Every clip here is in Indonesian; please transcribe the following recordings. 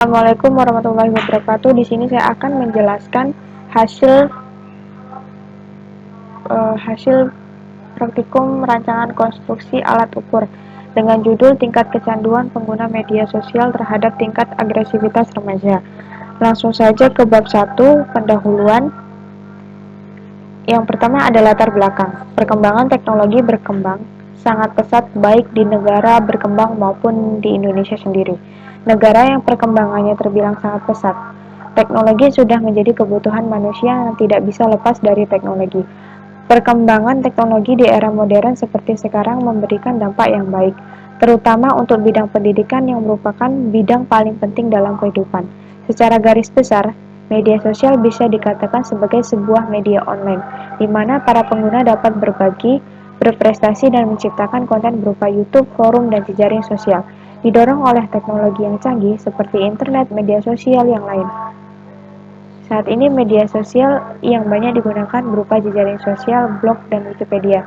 Assalamualaikum warahmatullahi wabarakatuh. Di sini saya akan menjelaskan hasil praktikum rancangan konstruksi alat ukur dengan judul tingkat kecanduan pengguna media sosial terhadap tingkat agresivitas remaja. Langsung saja ke bab 1, pendahuluan. Yang pertama ada latar belakang. Perkembangan teknologi berkembang sangat pesat baik di negara berkembang maupun di Indonesia sendiri. Negara yang perkembangannya terbilang sangat pesat. Teknologi sudah menjadi kebutuhan manusia yang tidak bisa lepas dari teknologi. Perkembangan teknologi di era modern seperti sekarang memberikan dampak yang baik, terutama untuk bidang pendidikan yang merupakan bidang paling penting dalam kehidupan. Secara garis besar, media sosial bisa dikatakan sebagai sebuah media online, di mana para pengguna dapat berbagi, berprestasi, dan menciptakan konten berupa YouTube, forum, dan jejaring sosial, didorong oleh teknologi yang canggih seperti internet, media sosial yang lain. Saat ini media sosial yang banyak digunakan berupa jejaring sosial, blog, dan Wikipedia.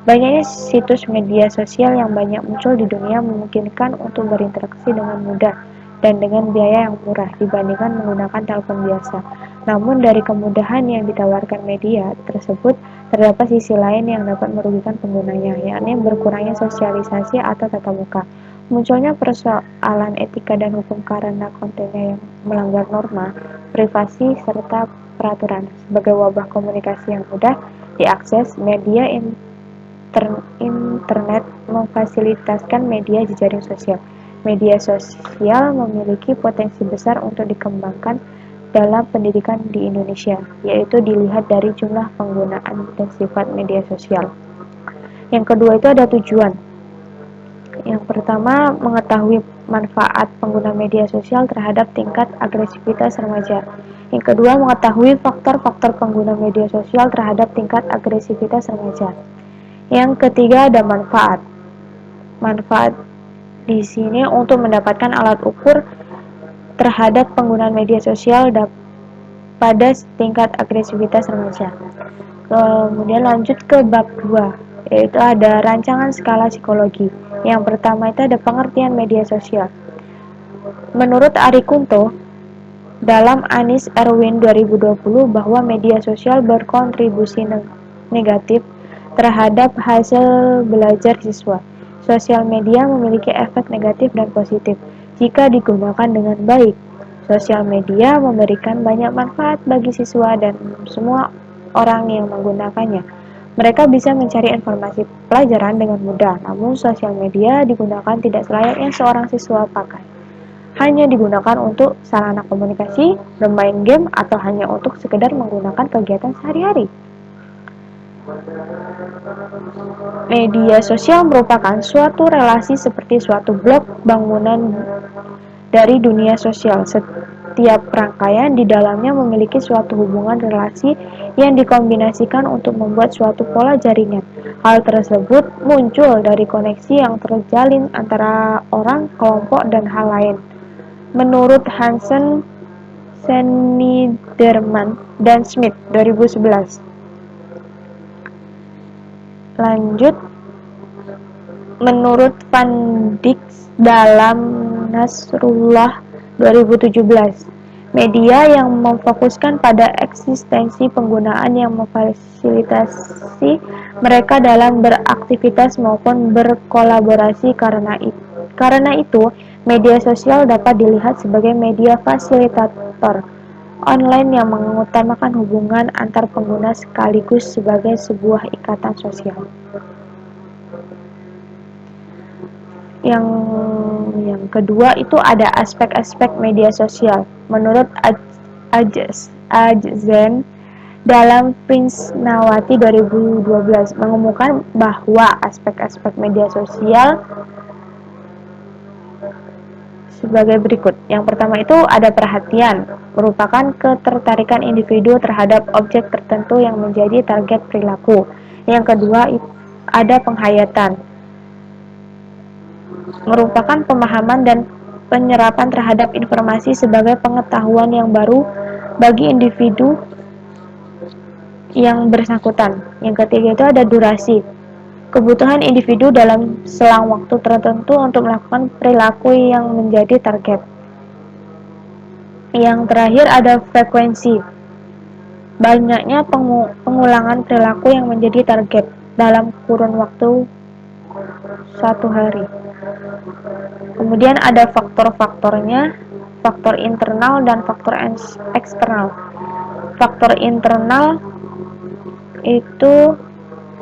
Banyaknya situs media sosial yang banyak muncul di dunia memungkinkan untuk berinteraksi dengan mudah dan dengan biaya yang murah dibandingkan menggunakan telepon biasa. Namun dari kemudahan yang ditawarkan media tersebut, terdapat sisi lain yang dapat merugikan penggunanya, yakni berkurangnya sosialisasi atau tatap muka. Munculnya persoalan etika dan hukum karena kontennya yang melanggar norma, privasi, serta peraturan. Sebagai wabah komunikasi yang mudah diakses, media internet memfasilitasikan media jejaring sosial. Media sosial memiliki potensi besar untuk dikembangkan dalam pendidikan di Indonesia, yaitu dilihat dari jumlah penggunaan dan sifat media sosial. Yang kedua itu ada tujuan. Yang pertama, mengetahui manfaat pengguna media sosial terhadap tingkat agresivitas remaja. Yang kedua, mengetahui faktor-faktor pengguna media sosial terhadap tingkat agresivitas remaja. Yang ketiga, ada manfaat. Manfaat di sini untuk mendapatkan alat ukur terhadap penggunaan media sosial pada tingkat agresivitas remaja. Kemudian lanjut ke bab 2, yaitu ada rancangan skala psikologi. Yang pertama itu ada pengertian media sosial. Menurut Ari Kunto, dalam Anis Erwin 2020 bahwa media sosial berkontribusi negatif terhadap hasil belajar siswa. Sosial media memiliki efek negatif dan positif jika digunakan dengan baik. Sosial media memberikan banyak manfaat bagi siswa dan semua orang yang menggunakannya. Mereka bisa mencari informasi pelajaran dengan mudah, namun sosial media digunakan tidak selayaknya seorang siswa pakai. Hanya digunakan untuk sarana komunikasi, bermain game, atau hanya untuk sekedar menggunakan kegiatan sehari-hari. Media sosial merupakan suatu relasi seperti suatu blok bangunan dari dunia sosial. Setiap rangkaian di dalamnya memiliki suatu hubungan relasi yang dikombinasikan untuk membuat suatu pola jaringan. Hal tersebut muncul dari koneksi yang terjalin antara orang, kelompok, dan hal lain. Menurut Hansen, Seniderman, dan Smith 2011. Lanjut, menurut Van Dijk dalam Nasrullah 2017, media yang memfokuskan pada eksistensi penggunaan yang memfasilitasi mereka dalam beraktivitas maupun berkolaborasi. Karena itu, media sosial dapat dilihat sebagai media fasilitator online yang mengutamakan hubungan antar pengguna sekaligus sebagai sebuah ikatan sosial. Yang kedua itu ada aspek-aspek media sosial. Menurut Ajzen dalam Prisnawati 2012 mengemukakan bahwa aspek-aspek media sosial sebagai berikut. Yang pertama itu ada perhatian, merupakan ketertarikan individu terhadap objek tertentu yang menjadi target perilaku. Yang kedua ada penghayatan, merupakan pemahaman dan penyerapan terhadap informasi sebagai pengetahuan yang baru bagi individu yang bersangkutan. Yang ketiga itu ada durasi, kebutuhan individu dalam selang waktu tertentu untuk melakukan perilaku yang menjadi target. Yang terakhir ada frekuensi. Banyaknya pengulangan perilaku yang menjadi target dalam kurun waktu satu hari. Kemudian ada faktor-faktornya, faktor internal dan faktor eksternal. Faktor internal itu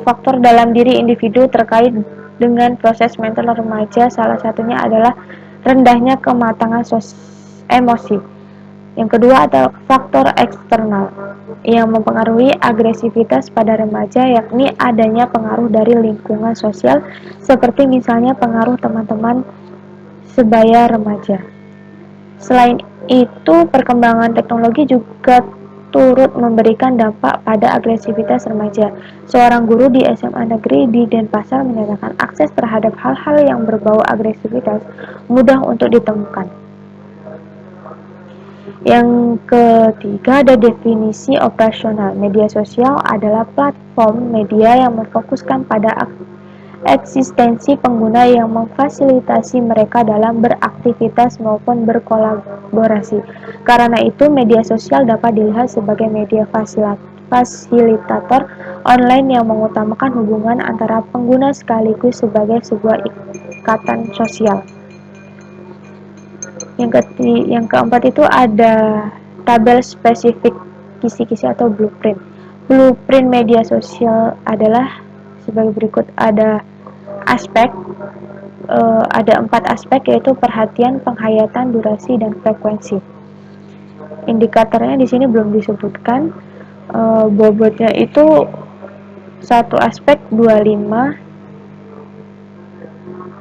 faktor dalam diri individu terkait dengan proses mental remaja, salah satunya adalah rendahnya kematangan emosi. Yang kedua ada faktor eksternal yang mempengaruhi agresivitas pada remaja, yakni adanya pengaruh dari lingkungan sosial seperti misalnya pengaruh teman-teman sebaya remaja. Selain itu, perkembangan teknologi juga turut memberikan dampak pada agresivitas remaja. Seorang guru di SMA negeri di Denpasar menyatakan akses terhadap hal-hal yang berbau agresivitas mudah untuk ditemukan. Yang ketiga ada definisi operasional. Media sosial adalah platform media yang memfokuskan pada eksistensi pengguna yang memfasilitasi mereka dalam beraktivitas maupun berkolaborasi. Karena itu, media sosial dapat dilihat sebagai media fasilitator online yang mengutamakan hubungan antara pengguna sekaligus sebagai sebuah ikatan sosial. Yang keempat itu ada tabel spesifik kisi-kisi atau blueprint. Blueprint media sosial adalah sebagai berikut. Ada 4 aspek, yaitu perhatian, penghayatan, durasi, dan frekuensi. Indikatornya di sini belum disebutkan. Bobotnya itu satu aspek 25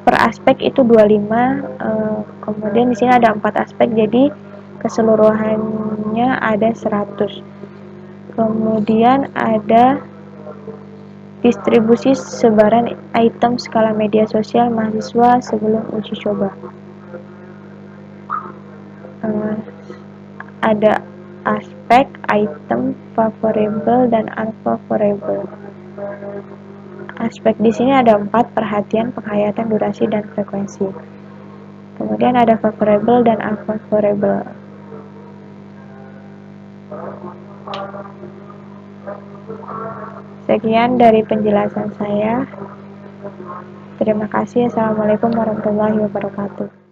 per aspek itu 25. Kemudian di sini ada 4 aspek, jadi keseluruhannya ada 100. Kemudian ada distribusi sebaran item skala media sosial mahasiswa sebelum uji coba. Ada aspek, item, favorable, dan unfavorable. Aspek di sini ada 4, perhatian, penghayatan, durasi, dan frekuensi. Kemudian ada favorable dan unfavorable. Sekian dari penjelasan saya. Terima kasih. Assalamualaikum warahmatullahi wabarakatuh.